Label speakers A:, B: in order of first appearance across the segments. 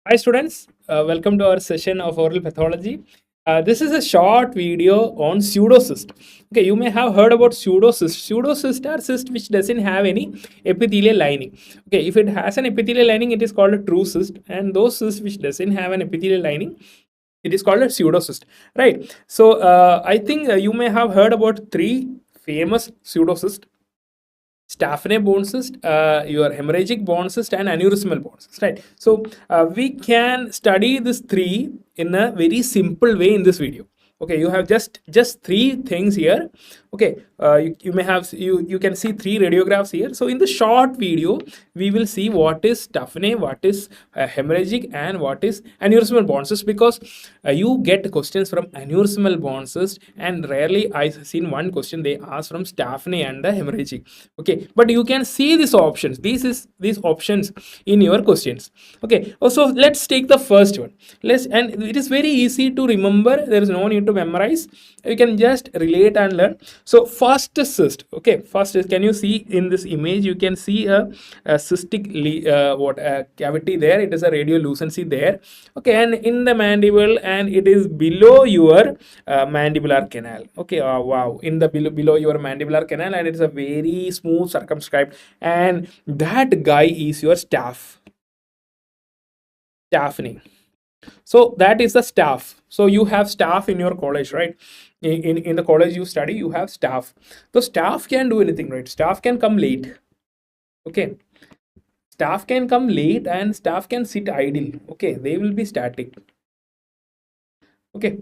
A: Hi students, welcome to our session of oral pathology. This is a short video on pseudocyst. Okay, you may have heard about pseudocyst. Pseudocyst are cyst which doesn't have any epithelial lining. Okay, if it has an epithelial lining, it is called a true cyst, and those cysts which doesn't have an epithelial lining, it is called a pseudocyst. Right. So I think you may have heard about three famous pseudocysts: Staphene bone cyst, your hemorrhagic bone cyst, and aneurysmal bone cyst, right? So we can study these three in a very simple way in this video. Okay, you have just three things here. Okay, you may have you can see three radiographs here. So in the short video we will see what is Staphene, what is hemorrhagic, and what is aneurysmal bone cyst, because you get questions from aneurysmal bone cyst, and rarely I seen one question they ask from Staphene and the hemorrhagic. Okay, but you can see these options, these options in your questions. Okay, so let's take the first one. And it is very easy to remember, there is no need to memorize, you can just relate and learn. So first cyst. Okay, first is, can you see in this image, you can see a cystic cavity there. It is a radiolucency there. Okay, and in the mandible, and it is below your mandibular canal. Okay, wow, in the below your mandibular canal, and it's a very smooth circumscribed, and that guy is your staphene. So that is the staff. So you have staff in your college, right? In the college you study, you have staff. The staff can do anything, right? Staff can come late. Okay, staff can come late, and staff can sit idle. Okay, they will be static. Okay,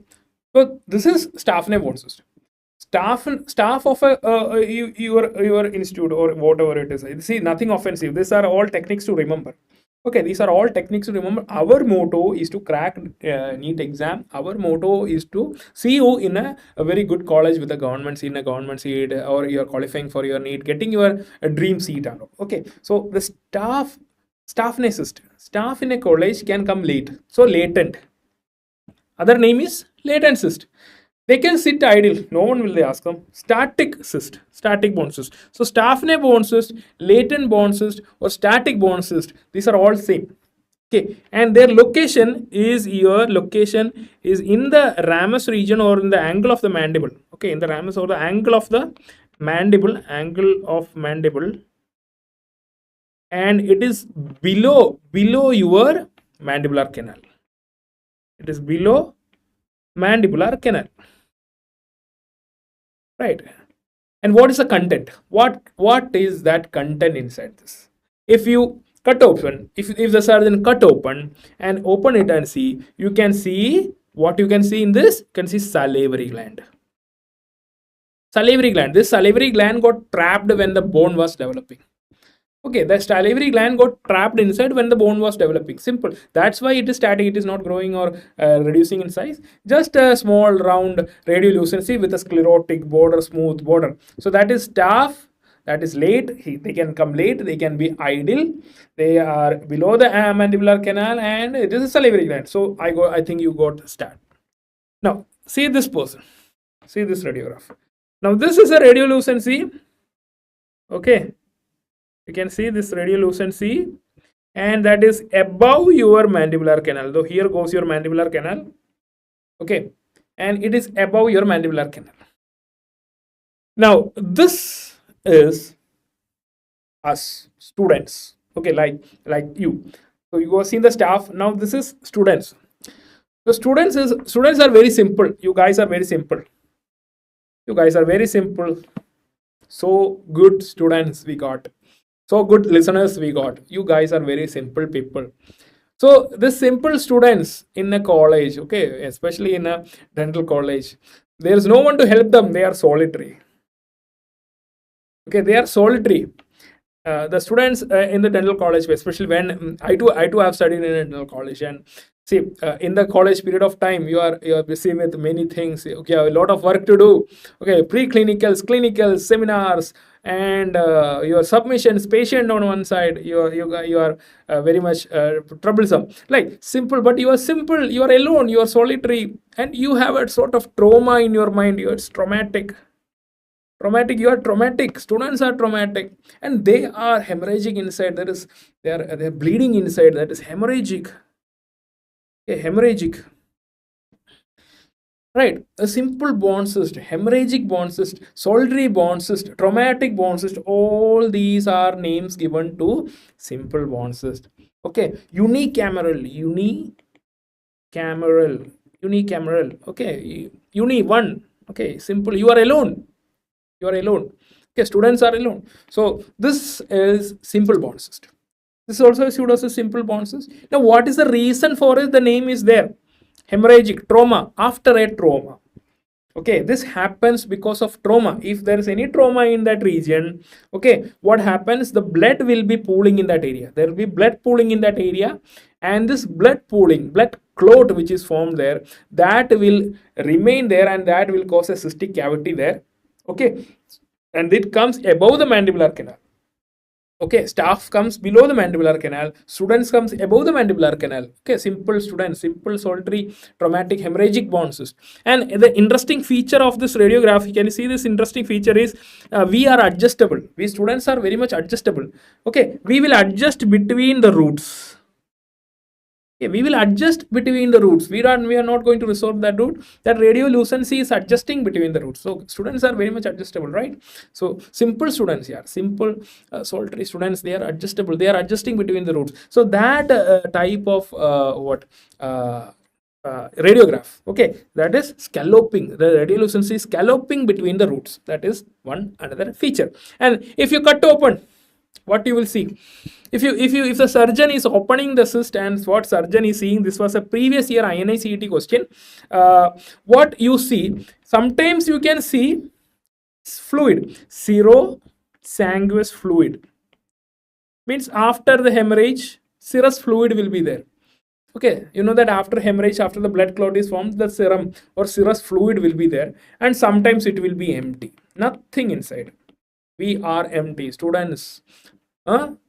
A: so this is staphene bone cyst. Staff of your institute or whatever it is. See, nothing offensive. These are all techniques to remember. Okay, these are all techniques to remember. Our motto is to crack NEET exam. Our motto is to see you in a very good college with a government seat, or you're qualifying for your NEET, getting your dream seat. Okay, so the staffness cyst, staff in a college can come late. So latent. Other name is latent cyst. They can sit idle. No one will ask them. Static cyst, static bone cyst. So Staphene bone cyst, latent bone cyst, or static bone cyst, these are all same. Okay, and their location is in the ramus region, or in the angle of the mandible. Okay, in the ramus or the angle of the mandible, and it is below your mandibular canal. It is below mandibular canal. Right. And what is the content? What is that content inside this? If you cut open, if the surgeon cut open and open it and see, you can see what you can see in this. You can see salivary gland. Salivary gland. This salivary gland got trapped when the bone was developing. Okay, the salivary gland got trapped inside when the bone was developing. Simple. That's why it is static. It is not growing or reducing in size. Just a small round radiolucency with a sclerotic border, smooth border. So that is staff. That is late. They can come late. They can be idle. They are below the mandibular canal, and it is a salivary gland. So I think you got stat. Now see this person. See this radiograph. Now this is a radiolucency. Okay. You can see this radiolucency, and that is above your mandibular canal. So here goes your mandibular canal. Okay, and it is above your mandibular canal. Now this is us students. Okay, like you. So you go see the staff. Now this is students. The students are very simple. You guys are very simple. So good students we got. So good listeners we got. You guys are very simple people. So the simple students in a college, okay, especially in a dental college, there is no one to help them. They are solitary. Okay, they are solitary. The students in the dental college, especially when I too have studied in a dental college, and see, in the college period of time, you are busy with many things. Okay, a lot of work to do. Okay, pre-clinicals, clinicals, seminars, and your submissions, patient on one side. You are very much troublesome. Like simple, but you are simple. You are alone. You are solitary, and you have a sort of trauma in your mind. It's traumatic. You are traumatic. Students are traumatic, and they are hemorrhagic inside. They are bleeding inside. That is hemorrhagic. Okay, hemorrhagic. Right, a simple bond cyst, hemorrhagic bond cyst, solitary bond cyst, traumatic bond cyst, all these are names given to simple bond cyst. Okay, unicameral, unicameral, okay, uni one, okay, simple, you are alone, okay, students are alone. So this is simple bond cyst. This is also a pseudocyst, simple bond cyst. Now what is the reason for it? The name is there, hemorrhagic, trauma, after a trauma. Okay, this happens because of trauma. If there is any trauma in that region, okay, what happens, the blood will be pooling in that area, there will be blood pooling in that area, and this blood pooling, blood clot which is formed there, that will remain there, and that will cause a cystic cavity there. Okay, and it comes above the mandibular canal. Okay, staff comes below the mandibular canal, students comes above the mandibular canal. Okay, simple students, simple solitary traumatic hemorrhagic bond cyst. And the interesting feature of this radiograph, you can see this interesting feature is we are adjustable. We students are very much adjustable. Okay, we will adjust between the roots. Okay, we will adjust between the roots. We are not going to resolve that root. That radiolucency is adjusting between the roots. So students are very much adjustable, right? So simple students, yeah, simple solitary students, they are adjustable. They are adjusting between the roots. So that type of radiograph, okay, that is scalloping. The radiolucency is scalloping between the roots. That is one another feature. And if you cut open, what you will see, if the surgeon is opening the cyst, and what surgeon is seeing, this was a previous year INI-CET question, what you see, sometimes you can see fluid, serosanguous fluid, means after the hemorrhage serous fluid will be there. Okay, you know that after hemorrhage, after the blood clot is formed, the serum or serous fluid will be there, and sometimes it will be empty, nothing inside. We are empty, students.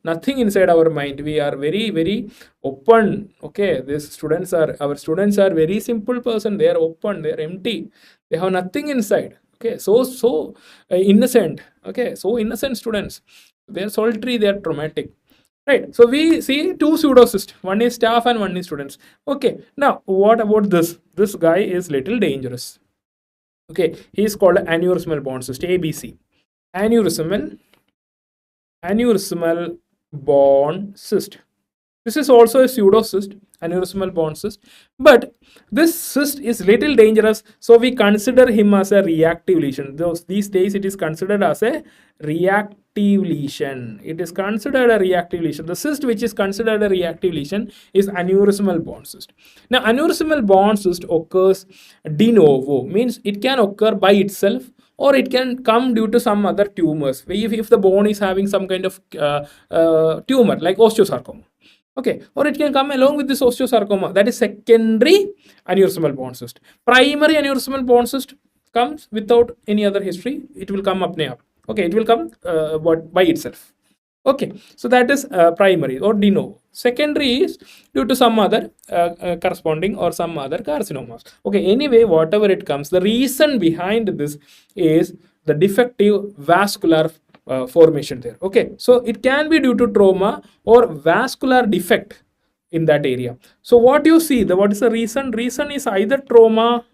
A: Nothing inside our mind. We are very open. Okay, these students are, our students are very simple person. They are open, they are empty, they have nothing inside. Okay, so innocent. Okay, so innocent students, they are solitary, they are traumatic, right? So we see two pseudocysts, one is staff and one is students. Okay, now what about this guy is little dangerous. Okay, he is called aneurysmal bond cyst, ABC, aneurysmal bond cyst. This is also a pseudocyst, aneurysmal bond cyst, but this cyst is little dangerous, so we consider him as a reactive lesion. These days it is considered as a reactive lesion. It is considered a reactive lesion. The cyst which is considered a reactive lesion is aneurysmal bond cyst. Now aneurysmal bond cyst occurs de novo, means it can occur by itself, or it can come due to some other tumors. If the bone is having some kind of tumor like osteosarcoma, okay, or it can come along with this osteosarcoma, that is secondary aneurysmal bond cyst. Primary aneurysmal bond cyst comes without any other history, it will come up. Okay, it will come by itself. Okay, so that is primary or de novo. Secondary is due to some other corresponding or some other carcinomas. Okay, anyway, whatever it comes, the reason behind this is the defective vascular formation there. Okay, so it can be due to trauma or vascular defect in that area. So what you see, what is the reason? Reason is either trauma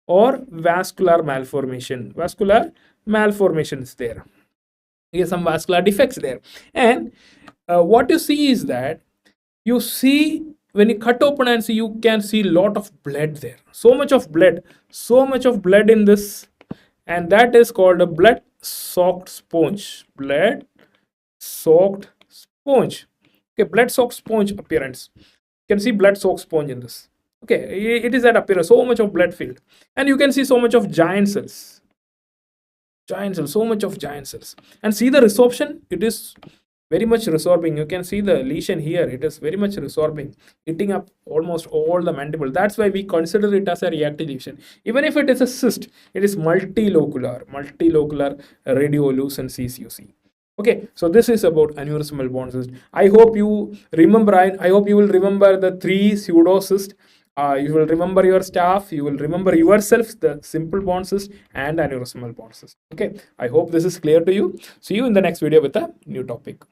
A: or vascular malformation. Vascular malformation is there. Some vascular defects there, and what you see is that you see when you cut open and see, you can see lot of blood there, so much of blood in this, and that is called a blood soaked sponge. Okay, blood soaked sponge appearance. You can see blood soaked sponge in this. Okay, it is that appearance, so much of blood filled, and you can see so much of giant cells, so much of giant cells, and see the resorption, it is very much resorbing. You can see the lesion here, it is very much resorbing, eating up almost all the mandible. That's why we consider it as a reactive lesion. Even if it is a cyst, it is multilocular radiolucencies you see. Okay, so this is about aneurysmal bond cyst. I hope you remember, I hope you will remember the three pseudocysts. You will remember your staff, you will remember yourself, the simple bond cyst and aneurysmal bond cyst. Okay, I hope this is clear to you. See you in the next video with a new topic.